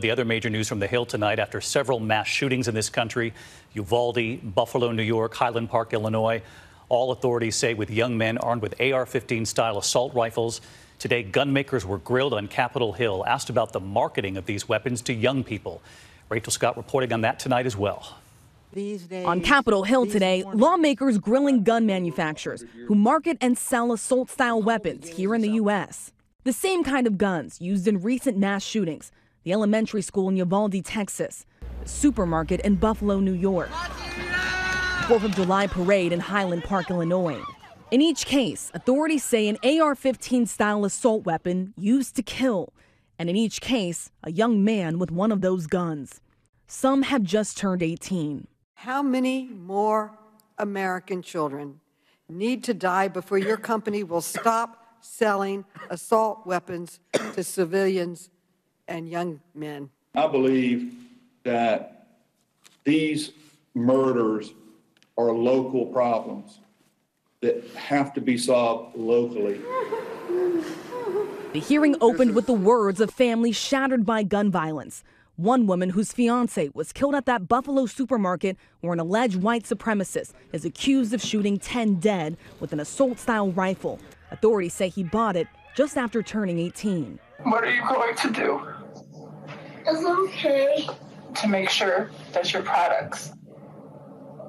The other major news from the Hill tonight after several mass shootings in this country, Uvalde, Buffalo, New York, Highland Park, Illinois. All authorities say with young men armed with AR-15 style assault rifles. Today, gunmakers were grilled on Capitol Hill, asked about the marketing of these weapons to young people. Rachel Scott reporting on that tonight as well. On Capitol Hill today, lawmakers grilling gun manufacturers who market and sell assault-style weapons here in the U.S. The same kind of guns used in recent mass shootings. The elementary school in Uvalde, Texas, the supermarket in Buffalo, New York, 4th of July parade in Highland Park, Illinois. In each case, authorities say an AR-15 style assault weapon used to kill, and in each case, a young man with one of those guns. Some have just turned 18. How many more American children need to die before your company will stop selling assault weapons to civilians and young men? I believe that these murders are local problems that have to be solved locally. The hearing opened with the words of families shattered by gun violence. One woman whose fiance was killed at that Buffalo supermarket where an alleged white supremacist is accused of shooting 10 dead with an assault-style rifle. Authorities say he bought it just after turning 18. What are you going to do? It's okay. To make sure that your products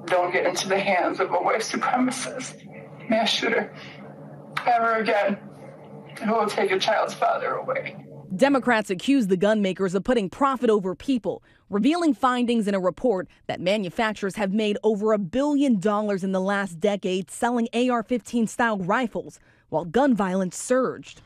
don't get into the hands of a white supremacist mass shooter ever again, who will take your child's father away. Democrats accuse the gun makers of putting profit over people, revealing findings in a report that manufacturers have made over $1 billion in the last decade selling AR-15 style rifles, while gun violence surged.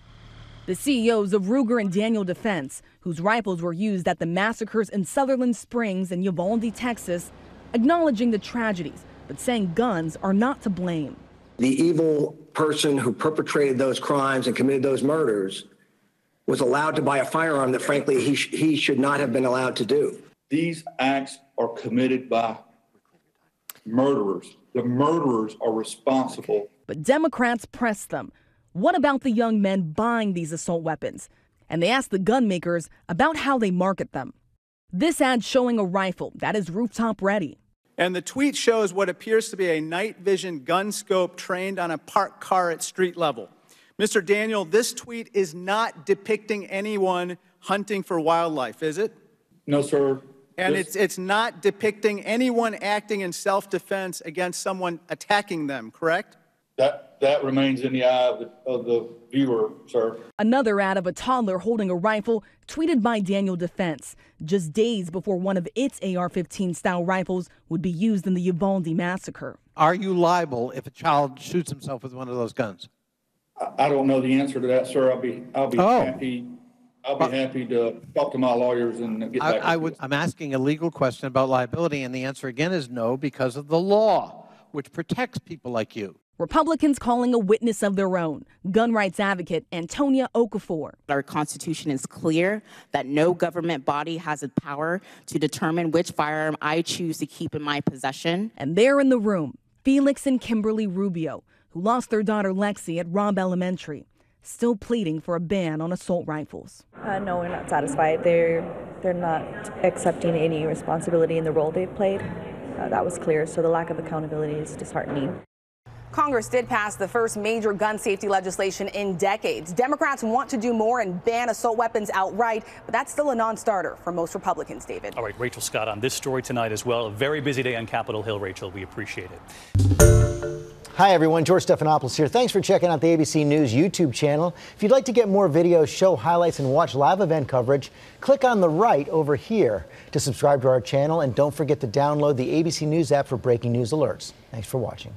The CEOs of Ruger and Daniel Defense, whose rifles were used at the massacres in Sutherland Springs and Uvalde, Texas, acknowledging the tragedies, but saying guns are not to blame. The evil person who perpetrated those crimes and committed those murders was allowed to buy a firearm that, frankly, he should not have been allowed to do. These acts are committed by murderers. The murderers are responsible. But Democrats pressed them. What about the young men buying these assault weapons? And they asked the gun makers about how they market them. This ad showing a rifle that is rooftop ready. And the tweet shows what appears to be a night vision gun scope trained on a parked car at street level. Mr. Daniel, this tweet is not depicting anyone hunting for wildlife, is it? No, sir. And it's not depicting anyone acting in self-defense against someone attacking them, correct? That remains in the eye of the viewer, sir. Another ad of a toddler holding a rifle tweeted by Daniel Defense just days before one of its AR-15 style rifles would be used in the Uvalde massacre. Are you liable if a child shoots himself with one of those guns? I don't know the answer to that, sir. I'll be happy to talk to my lawyers and get back to you. I'm asking a legal question about liability, and the answer again is no, because of the law, which protects people like you. Republicans calling a witness of their own, gun rights advocate Antonia Okafor. Our Constitution is clear that no government body has the power to determine which firearm I choose to keep in my possession. And there in the room, Felix and Kimberly Rubio, who lost their daughter Lexi at Robb Elementary, still pleading for a ban on assault rifles. No, we're not satisfied. They're not accepting any responsibility in the role they've played. That was clear, so the lack of accountability is disheartening. Congress did pass the first major gun safety legislation in decades. Democrats want to do more and ban assault weapons outright, but that's still a non-starter for most Republicans, David. All right, Rachel Scott on this story tonight as well. A very busy day on Capitol Hill, Rachel. We appreciate it. Hi, everyone. George Stephanopoulos here. Thanks for checking out the ABC News YouTube channel. If you'd like to get more videos, show highlights, and watch live event coverage, click on the right over here to subscribe to our channel. And don't forget to download the ABC News app for breaking news alerts. Thanks for watching.